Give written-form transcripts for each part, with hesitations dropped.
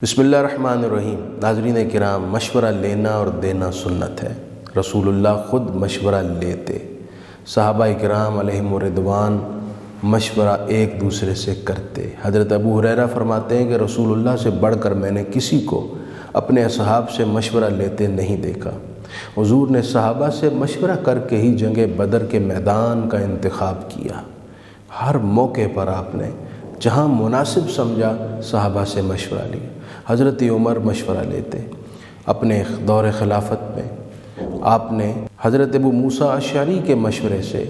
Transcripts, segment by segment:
بسم اللہ الرحمن الرحیم۔ ناظرین کرام، مشورہ لینا اور دینا سنت ہے۔ رسول اللہ خود مشورہ لیتے، صحابہ کرام علیہم الرضوان مشورہ ایک دوسرے سے کرتے۔ حضرت ابو ہریرہ فرماتے ہیں کہ رسول اللہ سے بڑھ کر میں نے کسی کو اپنے اصحاب سے مشورہ لیتے نہیں دیکھا۔ حضور نے صحابہ سے مشورہ کر کے ہی جنگ بدر کے میدان کا انتخاب کیا۔ ہر موقع پر آپ نے جہاں مناسب سمجھا صحابہ سے مشورہ لیا۔ حضرت عمر مشورہ لیتے اپنے دور خلافت میں۔ آپ نے حضرت ابو موسیٰ اشعری کے مشورے سے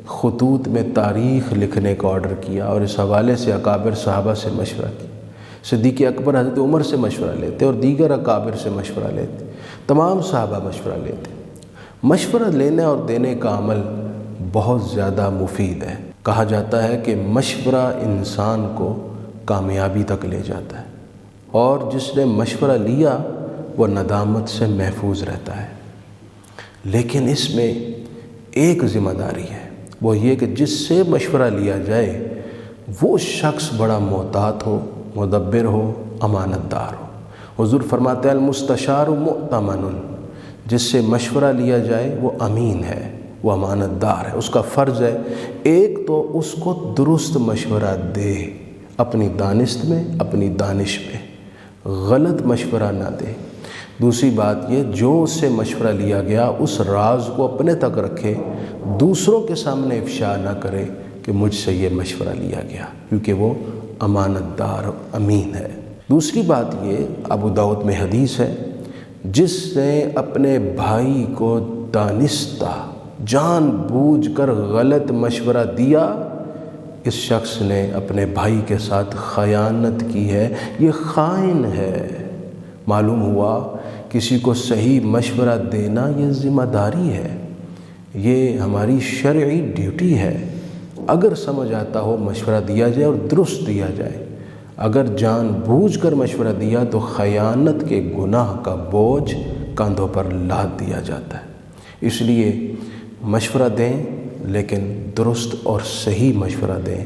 خطوط میں تاریخ لکھنے کا آرڈر کیا اور اس حوالے سے اکابر صحابہ سے مشورہ کیا۔ صدیق اکبر حضرت عمر سے مشورہ لیتے اور دیگر اکابر سے مشورہ لیتے۔ تمام صحابہ مشورہ لیتے۔ مشورہ لینے اور دینے کا عمل بہت زیادہ مفید ہے۔ کہا جاتا ہے کہ مشورہ انسان کو کامیابی تک لے جاتا ہے، اور جس نے مشورہ لیا وہ ندامت سے محفوظ رہتا ہے۔ لیکن اس میں ایک ذمہ داری ہے، وہ یہ کہ جس سے مشورہ لیا جائے وہ شخص بڑا محتاط ہو، مدبر ہو، امانت دار ہو۔ حضور فرماتے ہیں المستشار مؤتمن، جس سے مشورہ لیا جائے وہ امین ہے، وہ امانت دار ہے۔ اس کا فرض ہے ایک تو اس کو درست مشورہ دے، اپنی دانست میں، اپنی دانش میں، غلط مشورہ نہ دے۔ دوسری بات یہ، جو اس سے مشورہ لیا گیا اس راز کو اپنے تک رکھے، دوسروں کے سامنے افشا نہ کرے کہ مجھ سے یہ مشورہ لیا گیا، کیونکہ وہ امانت دار امین ہے۔ دوسری بات یہ، ابو داؤد میں حدیث ہے، جس نے اپنے بھائی کو دانستہ جان بوجھ کر غلط مشورہ دیا، اس شخص نے اپنے بھائی کے ساتھ خیانت کی ہے، یہ خائن ہے۔ معلوم ہوا کسی کو صحیح مشورہ دینا یہ ذمہ داری ہے، یہ ہماری شرعی ڈیوٹی ہے۔ اگر سمجھ آتا ہو مشورہ دیا جائے اور درست دیا جائے، اگر جان بوجھ کر مشورہ دیا تو خیانت کے گناہ کا بوجھ کندھوں پر لاد دیا جاتا ہے۔ اس لیے مشورہ دیں، لیکن درست اور صحیح مشورہ دیں۔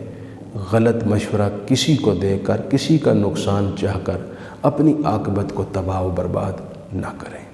غلط مشورہ کسی کو دے کر، کسی کا نقصان چاہ کر اپنی عاقبت کو تباہ و برباد نہ کریں۔